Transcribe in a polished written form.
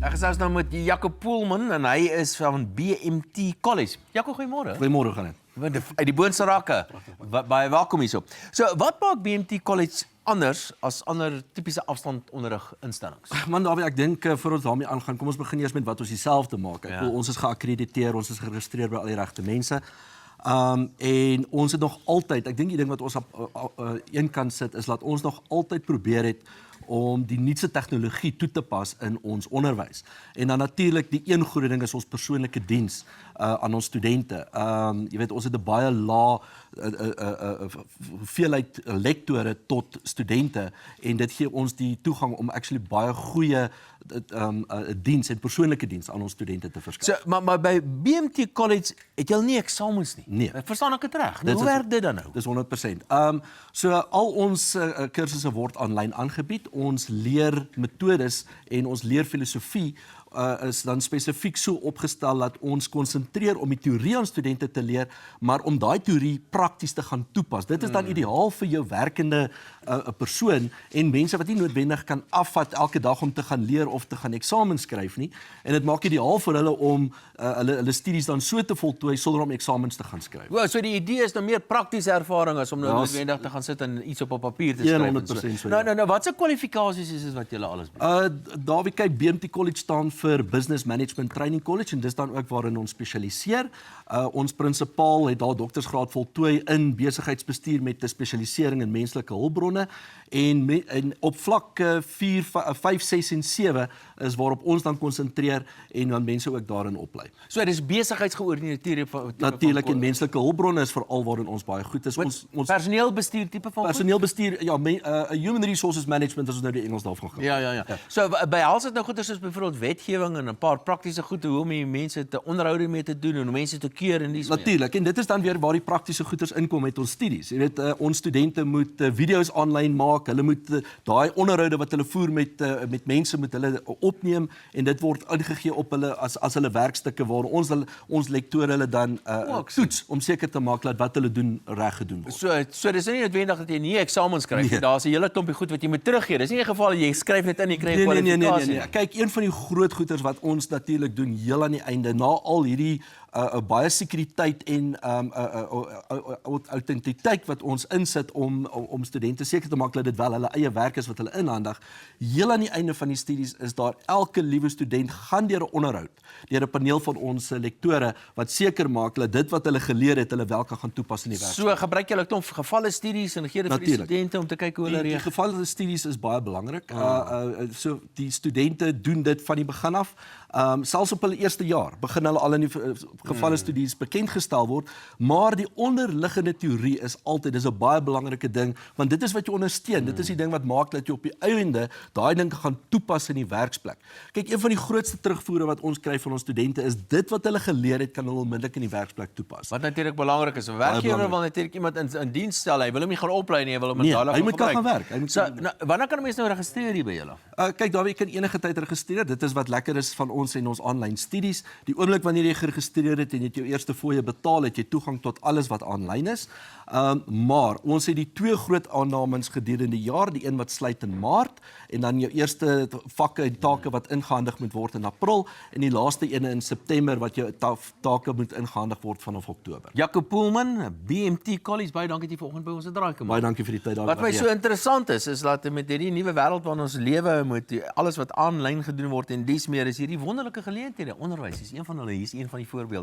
Ek gesels nou met Jaco Poelman en hy is van BMT College. Jaco, goeiemôre. Goeiemôre gaan dit. Uit die boonste rakke. Baie welkom hierso. So, wat maak BMT College anders as ander tipiese afstandonderrig instellings? Man, Dawie, ek dink voor ons daarmee aangaan, kom ons begin eers met wat ons dieselfde maak. Ek bedoel, ons is geakkrediteer, ons is geregistreer by al die regte mense. En ons het nog altyd, ek dink die ding wat ons op een kant sit, is dat ons nog altyd probeer het om die nuutste tegnologie toe te pas in ons onderwys. En dan natuurlik die een goeie ding is ons persoonlike diens aan ons studente. Jy weet, ons het 'n baie lae hoeveelheid lektore tot studente en dit gee ons die toegang om actually baie goeie diens en persoonlike diens aan ons studente te verskaf. So, maar by BMT College het jy nie eksamens nie. Nee. Verstaan ek dit reg? Hoe werk dit dan nou? Dis 100%. So al ons kursusse word aanlyn aangebied. Ons leer metodes en ons leer filosofie is dan spesifiek so opgestel dat ons konsentreer om die teorie aan studente te leer, maar om daai teorie prakties te gaan toepas. Dit is dan ideaal vir jou werkende persoon en mense wat nie noodwendig kan afvat elke dag om te gaan leer of te gaan eksamen skryf nie. En dit maak ideaal vir hulle om hulle studies dan so te voltooi sonder om eksamens te gaan skryf. Wow, so die idee is nou meer praktiese ervaring as om nou noodwendig te gaan sit en iets op papier te skryf. 100% so. Nou, wat se kwalifikasies is wat julle alles bied? Dawie, kyk, BMT College staan vir Business Management Training College en dis dan ook waarin ons spesialiseer. Ons prinsipaal het daar doktorsgraad voltooi in besigheidsbestuur met 'n spesialisering in menslike hulpbronne en op vlak 4, 5, 6 en 7 is waarop ons dan konsentreer en dan mense ook daarin oplei. So dis besigheidsgeoriënteerde Natuurlik en menslike hulpbronne is veral waarin ons baie goed is. Ons personeelbestuur tipe van personeelbestuur, ja, human resources management as ons nou die Engels daarvan gaan. Ja. So behels dit nou goeie soos byvoorbeeld wetgewing en 'n paar praktiese goed hoe om die mense te onderhoude mee te doen en hoe mense te keer en dis. Natuurlik, en dit is dan weer waar die praktiese goeders inkom met ons studies. Jy weet, ons studente moet video's aanlyn maak, hulle moet daai onderhoude wat hulle voer met mense moet hulle opneem en dit word ingegee op hulle as hulle werkstukke waar ons lektore hulle dan toets om seker te maak dat wat hulle doen reg gedoen word. So dis nie noodwendig dat jy nie eksamens skryf nie. Daar's 'n hele klompie goed wat jy moet teruggee. Dis nie 'n geval jy skryf net in, jy kry 'n kwalifikasie. Nee. Kyk, een van die groot goeders wat ons natuurlik doen heel aan die einde na al hierdie baie sekuriteit en autentiteit wat ons insit om studente seker te maak dat dit wel hulle eie werk is wat hulle inhandig. Heel aan die einde van die studies is daar elke liewe student gaan deur 'n onderhoud deur 'n paneel van ons lektore wat seker maak dat dit wat hulle geleer het hulle wel kan gaan toepas in die werk. So gebruik julle 'n klomp gevalle studies en gee dit vir die studente om te kyk hoe hulle reageer. Die gevalle studies is baie belangrik. So die studente doen dit van die begin af. Selfs op hulle eerste jaar begin hulle al in die gevalle studies bekendgestel word, maar die onderliggende teorie is altyd, dis 'n baie belangrike ding, want dit is wat jy ondersteun, dit is die ding wat maak dat jy op die einde daai ding gaan toepas in die werksplek. Kyk, een van die grootste terugvoere wat ons kry van ons studente is dit wat hulle geleer het, kan hulle onmiddellik in die werksplek toepas. Wat natuurlik belangrik is, 'n werkgewer wil natuurlik iemand in diens stel, hy wil hom nie gaan oplei nie, hy wil hom dadelik hy moet kan gaan werk. Wanneer kan 'n mens nou registreer hier by julle? Kyk, daar jy kan enige tyd registreer, dit is wat lekker is van ons en ons aanlyn studies. Die oomblik wanneer jy geregistreer het en jy het jou eerste fooie betaal, het jy toegang tot alles wat aanlyn is. Maar ons het die 2 groot aannames gedurende die jaar, die een wat sluit in Maart en dan jou eerste vakke en take wat ingehandig moet word in April en die laaste ene in September wat jou take moet ingehandig word vanaf Oktober. Jaco Poelman, BMT College, baie dankie dat jy vanoggend by ons gedraai kom. Baie dankie vir die tyd daar. Wat my so interessant is dat met hierdie nuwe wêreld waarin ons lewe, met alles wat aanlyn gedoen word en dis meer, is hierdie wonderlike geleenthede. Onderwys is een van hulle, hier is een van die voorbeelde.